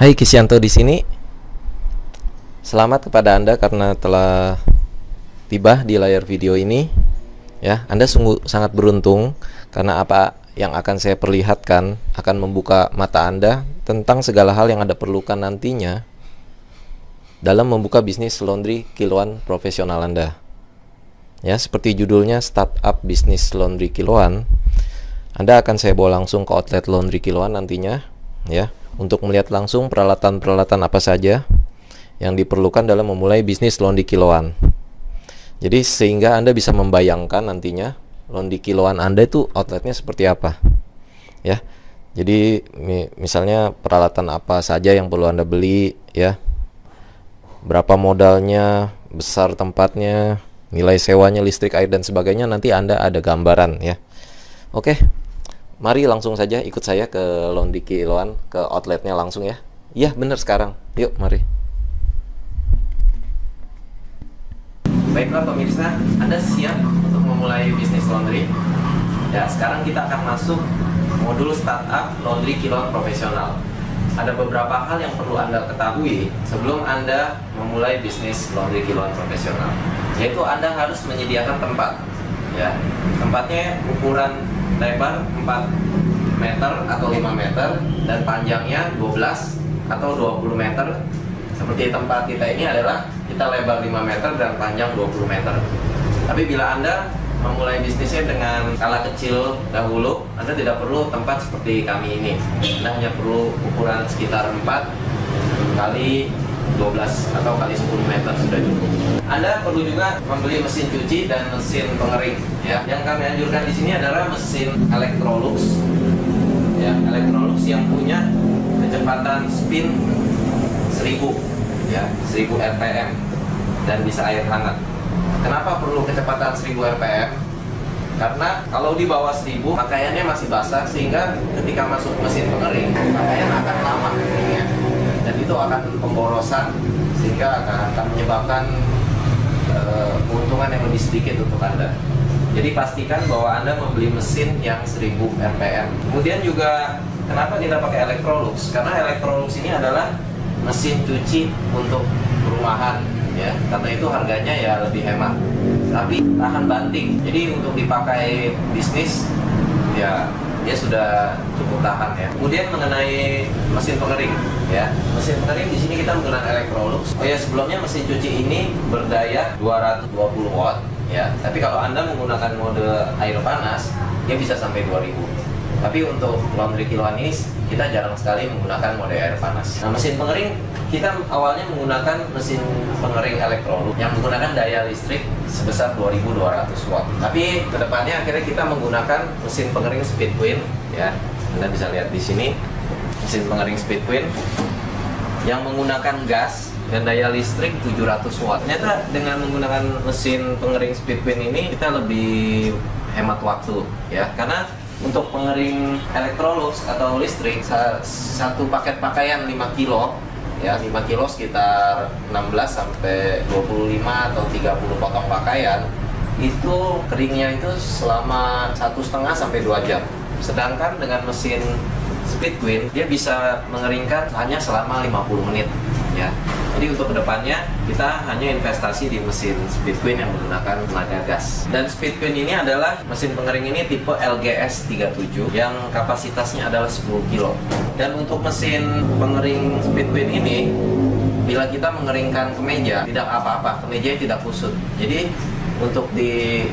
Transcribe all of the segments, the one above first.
Hai, Kisyanto di sini. Selamat kepada Anda karena telah tiba di layar video ini. Ya, Anda sungguh sangat beruntung karena apa yang akan saya perlihatkan akan membuka mata Anda tentang segala hal yang Anda perlukan nantinya dalam membuka bisnis laundry kiloan profesional Anda. Ya, seperti judulnya Startup Bisnis Laundry Kiloan, Anda akan saya bawa langsung ke outlet laundry kiloan nantinya, ya, untuk melihat langsung peralatan-peralatan apa saja yang diperlukan dalam memulai bisnis laundry kiloan. Jadi sehingga Anda bisa membayangkan nantinya laundry kiloan Anda itu outletnya seperti apa, ya. Jadi misalnya peralatan apa saja yang perlu Anda beli, ya, berapa modalnya, besar tempatnya, nilai sewanya, listrik, air, dan sebagainya. Nanti Anda ada gambaran, ya. Oke, mari langsung saja ikut saya ke laundry kiloan, ke outletnya langsung, ya. Iya, bener sekarang. Yuk, mari. Baiklah pemirsa, Anda siap untuk memulai bisnis laundry? Ya, sekarang kita akan masuk modul startup laundry kiloan profesional. Ada beberapa hal yang perlu Anda ketahui sebelum Anda memulai bisnis laundry kiloan profesional. Yaitu Anda harus menyediakan tempat. Ya, tempatnya ukuran lebar 4 meter atau 5 meter dan panjangnya 12 atau 20 meter. Seperti tempat kita ini adalah kita lebar 5 meter dan panjang 20 meter. Tapi bila Anda memulai bisnisnya dengan skala kecil dahulu, Anda tidak perlu tempat seperti kami ini. Anda hanya perlu ukuran sekitar 4 kali 12 atau kali 10 meter sudah cukup. Anda perlu juga membeli mesin cuci dan mesin pengering. Ya, yang kami anjurkan di sini adalah mesin Electrolux. Ya, Electrolux yang punya kecepatan spin 1000, ya, 1000 rpm dan bisa air hangat. Kenapa perlu kecepatan 1000 rpm? Karena kalau di bawah 1000 pakaiannya masih basah, sehingga ketika masuk mesin pengering pakaian akan lama keringnya. Dan itu akan pemborosan sehingga akan menyebabkan keuntungan yang lebih sedikit untuk Anda. Jadi pastikan bahwa Anda membeli mesin yang 1000 rpm. Kemudian juga kenapa kita pakai Electrolux? Karena Electrolux ini adalah mesin cuci untuk perumahan, ya. Karena itu harganya ya lebih hemat, tapi tahan banting. Jadi untuk dipakai bisnis, ya dia sudah cukup tahan, ya. Kemudian mengenai mesin pengering, ya. Mesin pengering di sini kita menggunakan Electrolux. Oh ya, sebelumnya mesin cuci ini berdaya 220 watt, ya. Tapi kalau Anda menggunakan mode air panas, dia bisa sampai 2000. Tapi untuk laundry kiloan ini kita jarang sekali menggunakan mode air panas. Nah, mesin pengering kita awalnya menggunakan mesin pengering Electrolux yang menggunakan daya listrik sebesar 2200 watt. Tapi kedepannya akhirnya kita menggunakan mesin pengering Speedqueen, ya. Anda bisa lihat di sini mesin pengering Speedqueen yang menggunakan gas dan daya listrik 700 watt. Ternyata dengan menggunakan mesin pengering Speedqueen ini kita lebih hemat waktu, ya. Karena untuk pengering Electrolux atau listrik, satu paket pakaian 5 kilo, ya, 5 kilo sekitar 16 sampai 25 atau 30 potong pakaian, itu keringnya itu selama 1,5 sampai 2 jam. Sedangkan dengan mesin Speedqueen dia bisa mengeringkan hanya selama 50 menit, ya. Jadi untuk kedepannya kita hanya investasi di mesin Speedqueen yang menggunakan tenaga gas. Dan Speedqueen ini adalah mesin pengering ini tipe LGS 37 yang kapasitasnya adalah 10 kilo. Dan untuk mesin pengering Speedqueen ini, bila kita mengeringkan kemeja tidak apa-apa, kemejanya tidak kusut. Jadi untuk di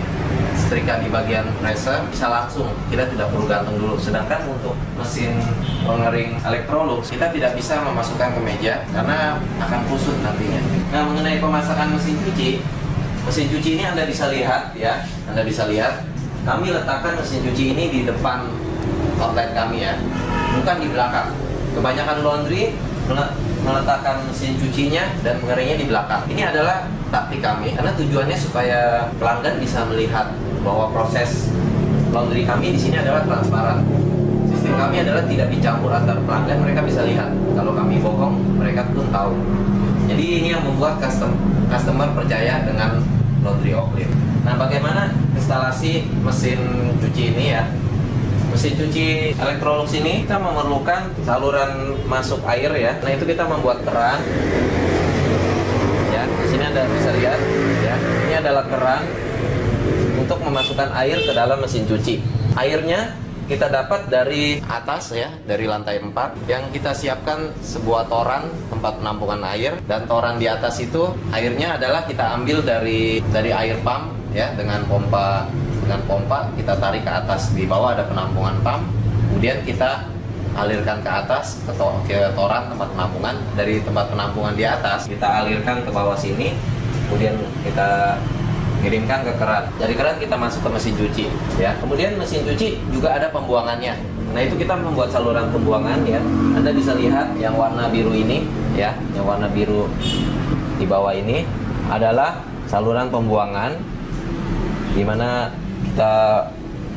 setrika di bagian pressure bisa langsung, kita tidak perlu gantung dulu. Sedangkan untuk mesin pengering Electrolux kita tidak bisa memasukkan ke meja karena akan kusut nantinya. Nah, mengenai pemasakan mesin cuci ini Anda bisa lihat, ya. Anda bisa lihat kami letakkan mesin cuci ini di depan outlet kami, ya, bukan di belakang. Kebanyakan laundry meletakkan mesin cucinya dan pengeringnya di belakang. Ini adalah taktik kami karena tujuannya supaya pelanggan bisa melihat bahwa proses laundry kami di sini adalah transparan. Sistem kami adalah tidak dicampur antar pelanggan, mereka bisa lihat. Kalau kami bohong, mereka pun tahu. Jadi ini yang membuat customer percaya dengan Laundry Oklin. Nah, bagaimana instalasi mesin cuci ini, ya? Mesin cuci Electrolux ini kita memerlukan saluran masuk air ya. Nah itu kita membuat keran. Ya, di sini Anda bisa lihat ya. Ini adalah keran untuk memasukkan air ke dalam mesin cuci. Airnya kita dapat dari atas ya, dari lantai 4 yang kita siapkan sebuah toran tempat penampungan air, dan toran di atas itu airnya adalah kita ambil dari air pump ya, dengan pompa kita tarik ke atas. Di bawah ada penampungan pump, kemudian kita alirkan ke atas ke toran tempat penampungan. Dari tempat penampungan di atas kita alirkan ke bawah sini, kemudian kita kirimkan ke keran. Dari keran kita masuk ke mesin cuci ya. Kemudian mesin cuci juga ada pembuangannya. Nah itu kita membuat saluran pembuangan ya. Anda bisa lihat yang warna biru ini ya, yang warna biru di bawah ini adalah saluran pembuangan, di mana kita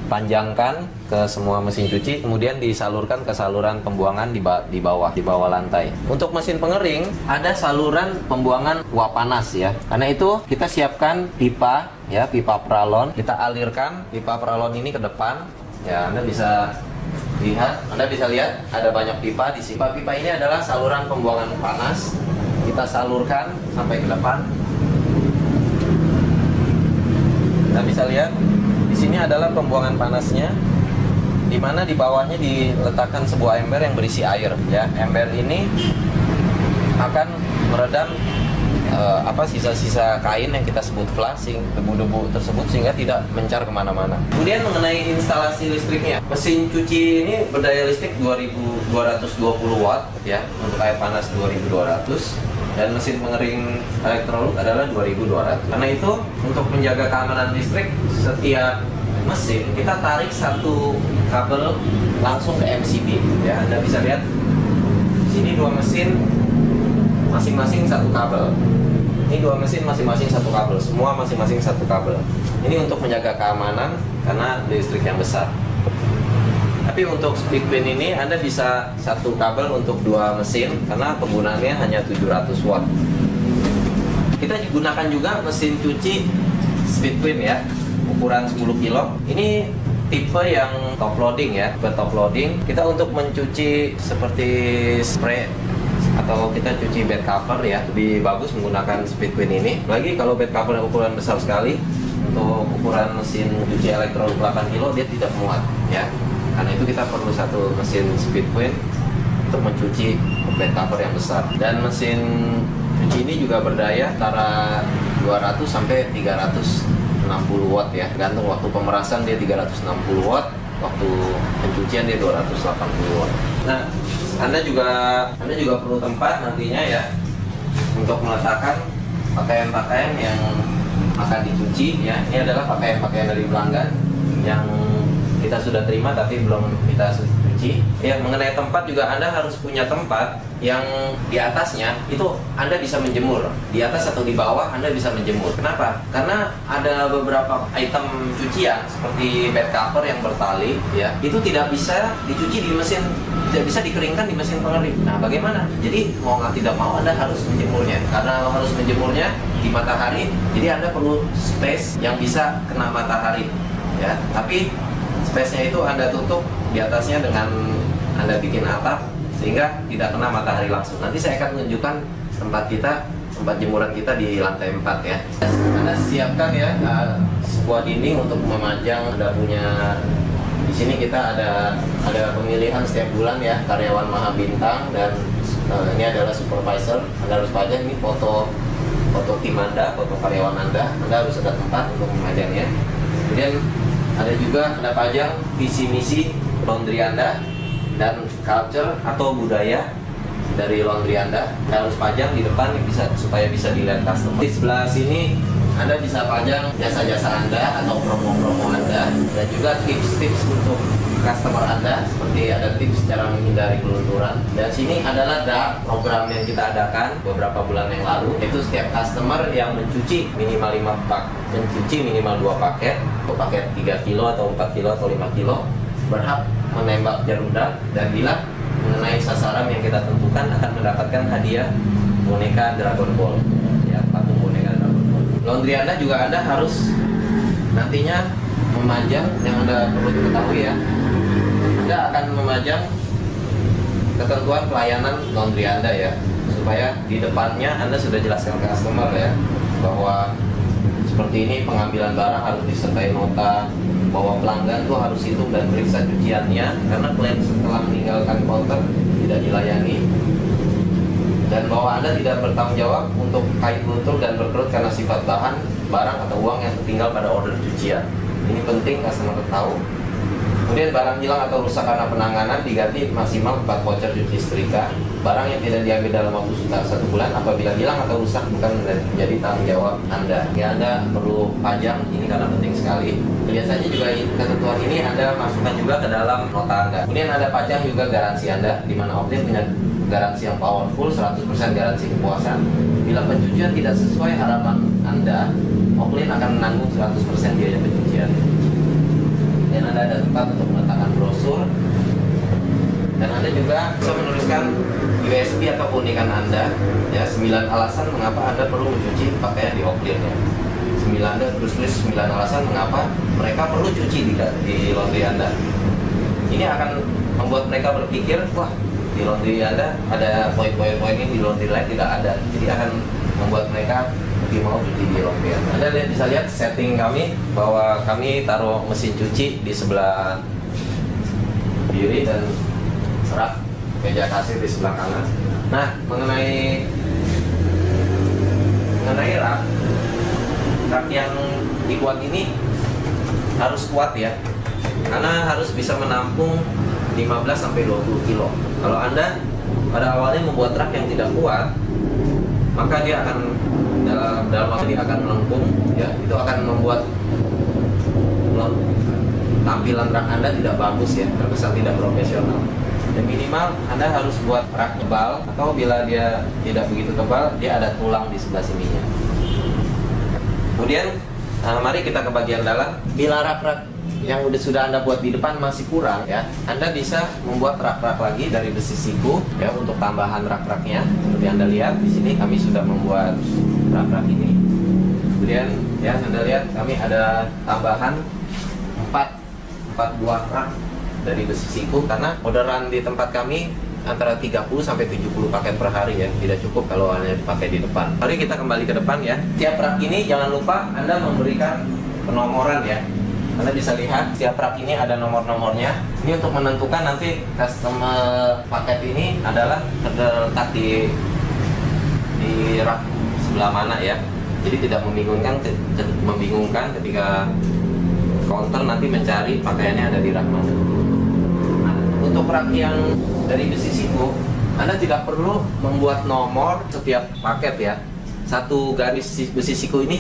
panjangkan ke semua mesin cuci, kemudian disalurkan ke saluran pembuangan di bawah lantai. Untuk mesin pengering ada saluran pembuangan uap panas ya. Karena itu kita siapkan pipa ya, pipa pralon. Kita alirkan pipa pralon ini ke depan. Ya, Anda bisa lihat ada banyak pipa di sini. Pipa ini adalah saluran pembuangan panas. Kita salurkan sampai ke depan. Anda bisa lihat di sini adalah pembuangan panasnya, di mana di bawahnya diletakkan sebuah ember yang berisi air ya. Ember ini akan meredam sisa-sisa kain yang kita sebut flashing, debu-debu tersebut, sehingga tidak mencar kemana-mana. Kemudian mengenai instalasi listriknya, mesin cuci ini berdaya listrik 2220 watt ya, untuk air panas 2200, dan mesin pengering Electrolux adalah 2200. Karena itu untuk menjaga keamanan listrik, setiap mesin kita tarik satu kabel langsung ke MCB ya. Anda bisa lihat di sini dua mesin masing-masing satu kabel. Ini dua mesin masing-masing satu kabel, semua masing-masing satu kabel. Ini untuk menjaga keamanan karena listrik yang besar. Tapi untuk speed queen ini Anda bisa satu kabel untuk dua mesin karena penggunaannya hanya 700 watt. Kita gunakan juga mesin cuci speed queen ya, ukuran 10 kilo. Ini tipe yang top loading ya, top loading. Kita untuk mencuci seperti spray atau kita cuci bed cover ya, lebih bagus menggunakan speed queen ini. Lagi kalau bed cover yang ukuran besar sekali, untuk ukuran mesin cuci Electrolux 8 kilo dia tidak muat ya. Karena itu kita perlu satu mesin speed queen untuk mencuci bed cover yang besar. Dan mesin cuci ini juga berdaya antara 200 sampai 360 watt ya, tergantung waktu pemerasan dia 360 watt, waktu pencucian dia 280 watt. Nah, Anda juga perlu tempat nantinya ya untuk meletakkan pakaian-pakaian yang akan dicuci ya. Ini adalah pakaian-pakaian dari pelanggan yang kita sudah terima tapi belum kita cuci. Ya, mengenai tempat juga Anda harus punya tempat yang di atasnya itu Anda bisa menjemur. Di atas atau di bawah Anda bisa menjemur. Kenapa? Karena ada beberapa item cucian seperti bed cover yang bertali ya, itu tidak bisa dicuci di mesin, tidak bisa dikeringkan di mesin pengering. Nah, bagaimana? Jadi mau nggak tidak mau Anda harus menjemurnya. Karena harus menjemurnya di matahari, jadi Anda perlu space yang bisa kena matahari ya. Tapi space-nya itu Anda tutup di atasnya dengan Anda bikin atap sehingga tidak kena matahari langsung. Nanti saya akan menunjukkan tempat jemuran kita di lantai 4 ya. Anda siapkan ya sebuah dinding untuk memajang. Anda punya di sini kita ada pemilihan setiap bulan ya, karyawan maha bintang, dan ini adalah supervisor. Anda harus pajang ini foto tim Anda, foto karyawan Anda harus ada tempat untuk memajangnya. Kemudian ada juga Anda pajang visi misi laundry Anda dan culture atau budaya dari laundry Anda. Anda harus pajang di depan supaya bisa dilihat customer. Di sebelah sini Anda bisa pajang jasa-jasa Anda atau promo-promo Anda, dan juga tips-tips untuk customer Anda, seperti ada tips cara menghindari kelunturan. Dan sini adalah program yang kita adakan beberapa bulan yang lalu, yaitu setiap customer yang mencuci minimal 2 paket, atau paket 3 kilo atau 4 kilo atau 5 kilo, berhak menembak jarudak, dan bila mengenai sasaran yang kita tentukan akan mendapatkan hadiah boneka Dragon Ball ya, patung boneka Dragon Ball. Laundry Anda juga Anda harus nantinya memajang, yang Anda perlu diketahui ya, Anda akan memajang ketentuan pelayanan laundry Anda ya, supaya di depannya Anda sudah jelaskan ke customer ya, bahwa seperti ini pengambilan barang harus disertai nota, bahwa pelanggan tuh harus hitung dan periksa cuciannya, karena klien setelah meninggalkan counter tidak dilayani, dan bahwa Anda tidak bertanggung jawab untuk kait luntur dan berkerut karena sifat bahan, barang atau uang yang tertinggal pada order cucian. Ini penting customer tahu. Kemudian barang hilang atau rusak karena penanganan diganti maksimal 4 voucher cuci setrika. Barang yang tidak diambil dalam waktu sekitar 1 bulan apabila hilang atau rusak bukan menjadi tanggung jawab Anda. Ya, Anda perlu pajang ini karena penting sekali. Biasanya juga ketentuan ini Anda masukkan juga ke dalam nota Anda. Kemudian Anda pajang juga garansi Anda, di mana Oklin punya garansi yang powerful, 100% garansi kepuasan. Bila pencucian tidak sesuai harapan Anda, Oklin akan menanggung 100% biaya pencucian. Dan Anda ada tempat untuk meletakkan brosur, dan Anda juga bisa menuliskan USP atau keunikan Anda ya, 9 alasan mengapa Anda perlu mencuci pakaian di Oklin ya. 9 Anda terus tulis 9 alasan mengapa mereka perlu cuci di laundry Anda. Ini akan membuat mereka berpikir, wah, di laundry Anda ada poin-poin ini, di laundry lain tidak ada. Jadi akan membuat mereka lebih mau cuci di laundry Anda. Anda bisa lihat setting kami, bahwa kami taruh mesin cuci di sebelah kiri dan rak meja kasir di sebelah kanan. Nah, mengenai rak yang dikuat ini harus kuat ya, karena harus bisa menampung 15-20 kilo. Kalau Anda pada awalnya membuat rak yang tidak kuat, maka dia akan dalam waktu dia akan melengkung ya, itu akan membuat tampilan rak Anda tidak bagus ya, terkesan tidak profesional. Dan minimal Anda harus buat rak tebal, atau bila dia tidak begitu tebal, dia ada tulang di sebelah sininya. Kemudian mari kita ke bagian dalam. Bila rak-rak yang sudah Anda buat di depan masih kurang ya, Anda bisa membuat rak-rak lagi dari besi siku ya, untuk tambahan rak-raknya. Seperti Anda lihat di sini kami sudah membuat rak-rak ini. Kemudian ya, Anda lihat kami ada tambahan 4 buah rak dari besi siku, karena orderan di tempat kami antara 30-70 paket per hari ya, tidak cukup kalau hanya dipakai di depan. Mari kita kembali ke depan ya. Tiap rak ini jangan lupa Anda memberikan penomoran ya. Anda bisa lihat tiap rak ini ada nomor-nomornya. Ini untuk menentukan nanti customer paket ini adalah terletak di rak sebelah mana ya. Jadi tidak membingungkan ketika counter nanti mencari pakaiannya ada di rak mana. Nah, untuk rak yang dari besi siku, Anda tidak perlu membuat nomor setiap paket ya. Satu garis besi siku ini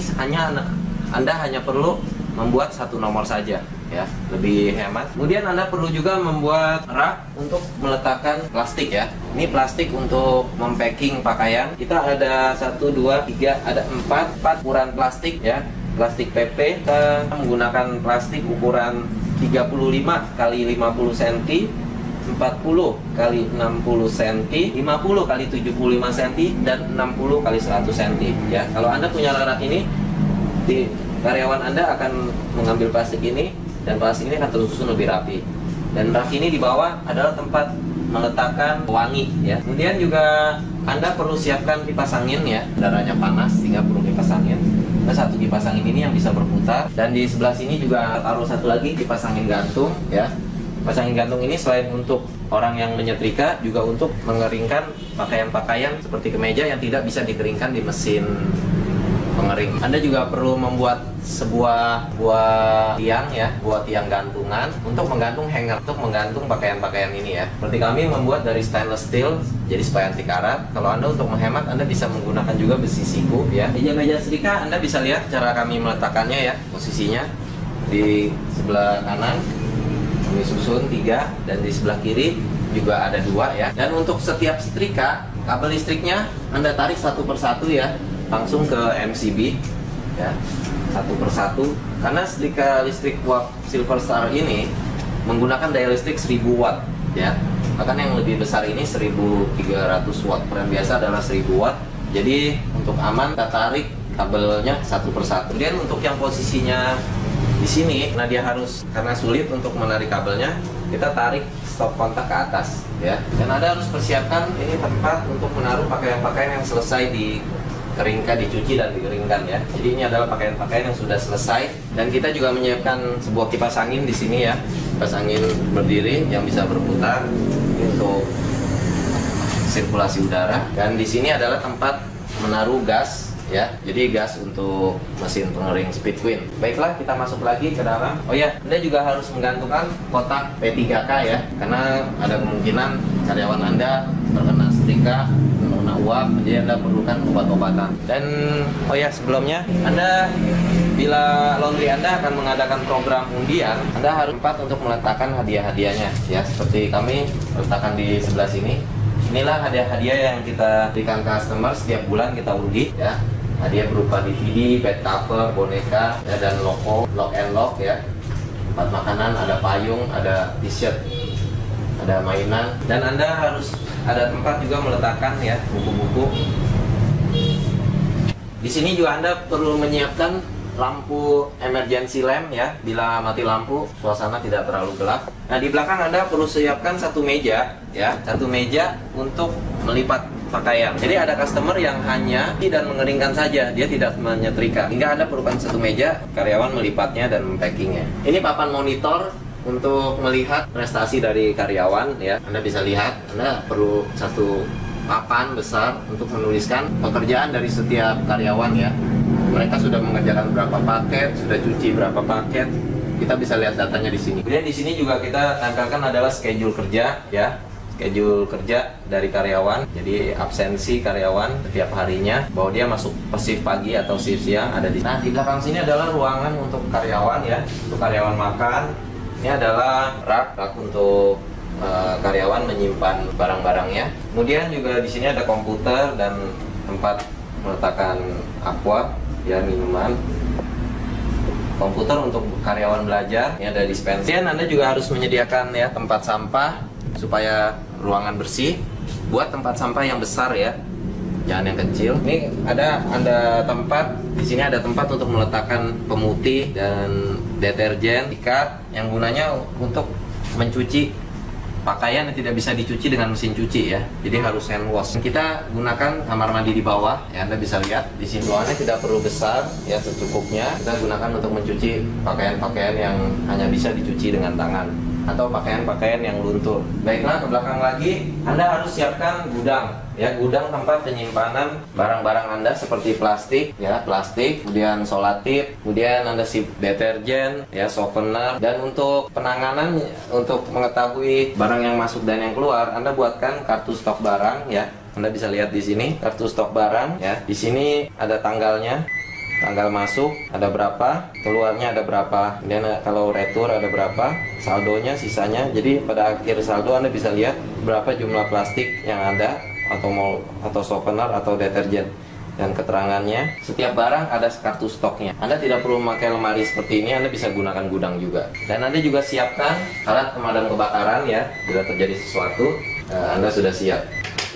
Anda hanya perlu membuat 1 nomor saja ya, lebih hemat. Kemudian Anda perlu juga membuat rak untuk meletakkan plastik ya. Ini plastik untuk mempacking pakaian. Kita ada 1, 2, 3, ada 4 ukuran plastik ya. Plastik PP, kita menggunakan plastik ukuran 35 x 50 cm, 40 x 60 cm, 50 x 75 cm, dan 60 x 100 cm ya. Kalau Anda punya rak ini, karyawan Anda akan mengambil plastik ini, dan plastik ini akan tersusun lebih rapi. Dan rak ini di bawah adalah tempat meletakkan wangi ya. Kemudian juga Anda perlu siapkan kipas angin ya, udaranya panas sehingga perlu kipas angin. Ada 1 kipas angin ini yang bisa berputar, dan di sebelah sini juga taruh 1 lagi kipas angin gantung ya. Kipas angin gantung ini selain untuk orang yang menyetrika, juga untuk mengeringkan pakaian-pakaian seperti kemeja yang tidak bisa dikeringkan di mesin pengering. Anda juga perlu membuat sebuah tiang ya, tiang gantungan untuk menggantung hanger, untuk menggantung pakaian-pakaian ini ya. Seperti kami membuat dari stainless steel, jadi supaya anti karat. Kalau Anda untuk menghemat, Anda bisa menggunakan juga besi siku ya. Meja-meja setrika Anda bisa lihat cara kami meletakkannya ya, posisinya di sebelah kanan kami susun 3, dan di sebelah kiri juga ada 2 ya. Dan untuk setiap setrika, kabel listriknya Anda tarik 1 persatu ya, langsung ke MCB ya, 1 persatu, karena setrika listrik Watt Silver Star ini menggunakan daya listrik 1000 watt ya. Bahkan yang lebih besar ini 1300 watt, yang biasa adalah 1000 watt. Jadi untuk aman kita tarik kabelnya 1 persatu. Kemudian untuk yang posisinya di sini, nah dia harus, karena sulit untuk menarik kabelnya, kita tarik stop kontak ke atas ya. Dan Anda harus persiapkan ini tempat untuk menaruh pakaian-pakaian yang selesai dikeringkan, dicuci dan dikeringkan ya. Jadi ini adalah pakaian-pakaian yang sudah selesai, dan kita juga menyiapkan sebuah kipas angin di sini ya. Kipas angin berdiri yang bisa berputar untuk sirkulasi udara, dan di sini adalah tempat menaruh gas ya. Jadi gas untuk mesin pengering Speed Queen. Baiklah, kita masuk lagi ke dalam. Oh ya, Anda juga harus menggantungkan kotak P3K ya, karena ada kemungkinan karyawan Anda terkena setrika, terkena uap, jadi Anda perlukan obat-obatan. Dan oh ya, sebelumnya Anda bila laundry Anda akan mengadakan program undian, Anda harus tempat untuk meletakkan hadiah-hadiahnya ya, seperti kami letakkan di sebelah sini. Inilah hadiah-hadiah yang kita berikan customer setiap bulan kita undi ya. Hadiah berupa DVD, bed cover, boneka ya, dan logo, lock and lock ya. Tempat makanan, ada payung, ada t-shirt, ada mainan, dan Anda harus ada tempat juga meletakkan ya buku-buku. Di sini juga Anda perlu menyiapkan lampu emergency lamp ya, bila mati lampu suasana tidak terlalu gelap. Nah, di belakang Anda perlu siapkan satu meja ya, satu meja untuk melipat pakaian. Jadi ada customer yang hanya dan mengeringkan saja, dia tidak menyetrika. Hingga Anda perlukan satu meja, karyawan melipatnya dan mempackingnya. Ini papan monitor untuk melihat prestasi dari karyawan ya. Anda bisa lihat, Anda perlu satu papan besar untuk menuliskan pekerjaan dari setiap karyawan ya. Mereka sudah mengerjakan berapa paket, sudah cuci berapa paket. Kita bisa lihat datanya di sini. Kemudian di sini juga kita tampilkan adalah schedule kerja ya. Schedule kerja dari karyawan. Jadi absensi karyawan setiap harinya, bahwa dia masuk shift pagi atau shift siang ada di. Nah, di belakang sini adalah ruangan untuk karyawan ya. Untuk karyawan makan. Ini adalah rak untuk karyawan menyimpan barang-barangnya. Kemudian juga di sini ada komputer dan tempat meletakkan aqua ya, minuman. Komputer untuk karyawan belajar, ini ada dispenser. Dan Anda juga harus menyediakan ya tempat sampah supaya ruangan bersih. Buat tempat sampah yang besar ya, jangan yang kecil. Ini ada tempat di sini, ada tempat untuk meletakkan pemutih dan deterjen, ikat yang gunanya untuk mencuci pakaian yang tidak bisa dicuci dengan mesin cuci ya. Jadi harus hand wash. Kita gunakan kamar mandi di bawah ya, Anda bisa lihat di sini. Ruangannya tidak perlu besar ya, secukupnya. Kita gunakan untuk mencuci pakaian-pakaian yang hanya bisa dicuci dengan tangan atau pakaian-pakaian yang luntur. Baiklah, ke belakang lagi, Anda harus siapkan gudang ya, gudang tempat penyimpanan barang-barang Anda seperti plastik ya, kemudian solatif, kemudian Anda deterjen ya, softener. Dan untuk penanganan, untuk mengetahui barang yang masuk dan yang keluar, Anda buatkan kartu stok barang ya. Anda bisa lihat di sini kartu stok barang ya. Di sini ada tanggalnya. Tanggal masuk ada berapa, keluarnya ada berapa, dan kalau retur ada berapa, saldonya, sisanya. Jadi pada akhir saldo Anda bisa lihat berapa jumlah plastik yang ada, atau softener atau deterjen, dan keterangannya. Setiap barang ada kartu stoknya. Anda tidak perlu memakai lemari seperti ini, Anda bisa gunakan gudang juga. Dan Anda juga siapkan alat pemadam kebakaran ya, bila terjadi sesuatu Anda sudah siap.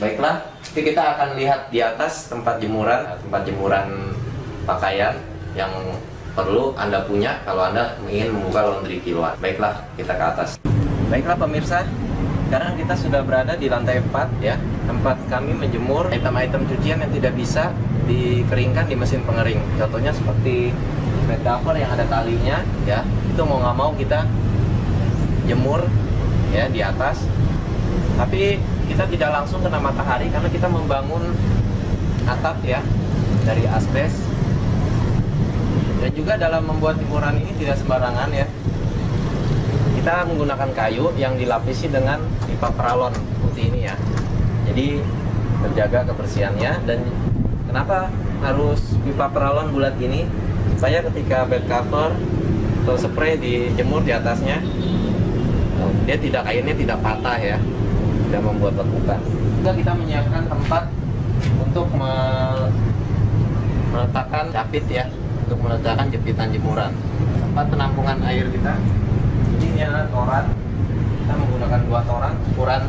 Baiklah, kita akan lihat di atas tempat jemuran pakaian yang perlu Anda punya kalau Anda ingin membuka laundry kiloan. Baiklah, kita ke atas. Baiklah pemirsa, sekarang kita sudah berada di lantai 4 ya, tempat kami menjemur item-item cucian yang tidak bisa dikeringkan di mesin pengering. Contohnya seperti bed cover yang ada talinya ya, itu mau nggak mau kita jemur ya di atas. Tapi kita tidak langsung kena matahari karena kita membangun atap ya dari asbes. Dan juga dalam membuat jemuran ini tidak sembarangan ya. Kita menggunakan kayu yang dilapisi dengan pipa peralon seperti ini ya. Jadi terjaga kebersihannya. Dan kenapa harus pipa peralon bulat ini? Supaya ketika bed cover atau spray dijemur di atasnya, airnya tidak patah ya, tidak membuat lekukan. Juga kita menyiapkan tempat untuk meletakkan capit ya, untuk meletakkan jepitan jemuran. Tempat penampungan air kita ini adalah toran. Kita menggunakan 2 toran ukuran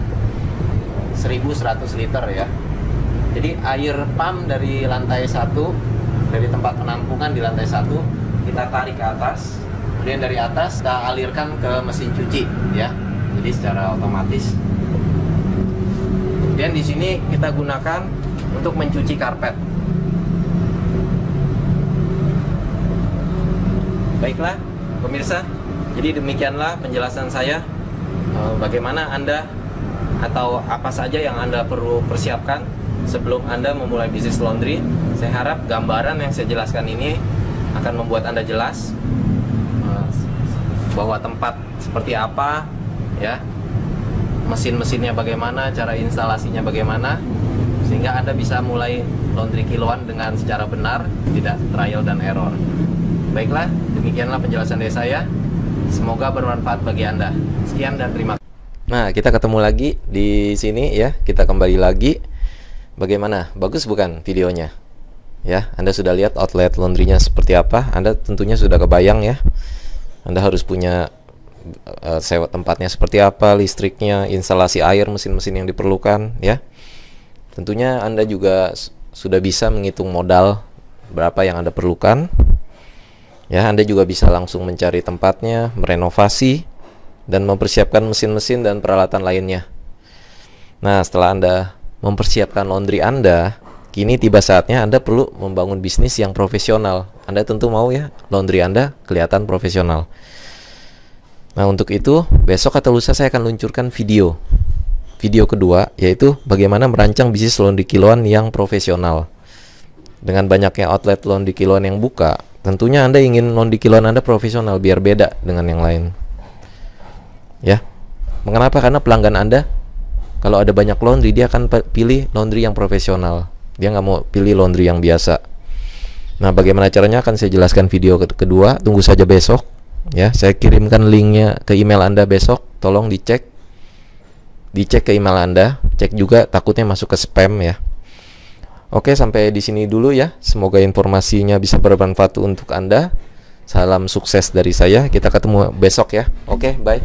1100 liter ya. Jadi air pump dari lantai 1, dari tempat penampungan di lantai 1, kita tarik ke atas. Kemudian dari atas kita alirkan ke mesin cuci ya. jadi secara otomatis. Dan di sini kita gunakan untuk mencuci karpet. Baiklah pemirsa, jadi demikianlah penjelasan saya bagaimana Anda atau apa saja yang Anda perlu persiapkan sebelum Anda memulai bisnis laundry. Saya harap gambaran yang saya jelaskan ini akan membuat Anda jelas bahwa tempat seperti apa, ya, mesin-mesinnya bagaimana, cara instalasinya bagaimana, sehingga Anda bisa mulai laundry kiloan dengan secara benar, tidak trial dan error. Baiklah, demikianlah penjelasan dari saya. Semoga bermanfaat bagi Anda. Sekian dan terima kasih. Nah, kita ketemu lagi di sini ya. Kita kembali lagi. Bagaimana? Bagus bukan videonya? Ya, Anda sudah lihat outlet laundrynya seperti apa? Anda tentunya sudah kebayang ya. Anda harus punya sewa tempatnya seperti apa, listriknya, instalasi air, mesin-mesin yang diperlukan ya. Tentunya Anda juga sudah bisa menghitung modal berapa yang Anda perlukan. Ya, Anda juga bisa langsung mencari tempatnya, merenovasi, dan mempersiapkan mesin-mesin dan peralatan lainnya. Nah, setelah Anda mempersiapkan laundry Anda, kini tiba saatnya Anda perlu membangun bisnis yang profesional. Anda tentu mau ya, laundry Anda kelihatan profesional. Nah, untuk itu, besok atau lusa saya akan luncurkan video kedua, yaitu bagaimana merancang bisnis laundry kiloan yang profesional. Dengan banyaknya outlet laundry kiloan yang buka, tentunya Anda ingin laundry kiloan Anda profesional biar beda dengan yang lain. Ya. Mengapa? Karena pelanggan Anda kalau ada banyak laundry, dia akan pilih laundry yang profesional. Dia nggak mau pilih laundry yang biasa. Nah, bagaimana caranya akan saya jelaskan video kedua. Tunggu saja besok. Ya, saya kirimkan linknya ke email Anda besok. Tolong dicek ke email Anda. Cek juga, takutnya masuk ke spam ya. Oke, sampai di sini dulu ya. Semoga informasinya bisa bermanfaat untuk Anda. Salam sukses dari saya. Kita ketemu besok ya. Oke, bye.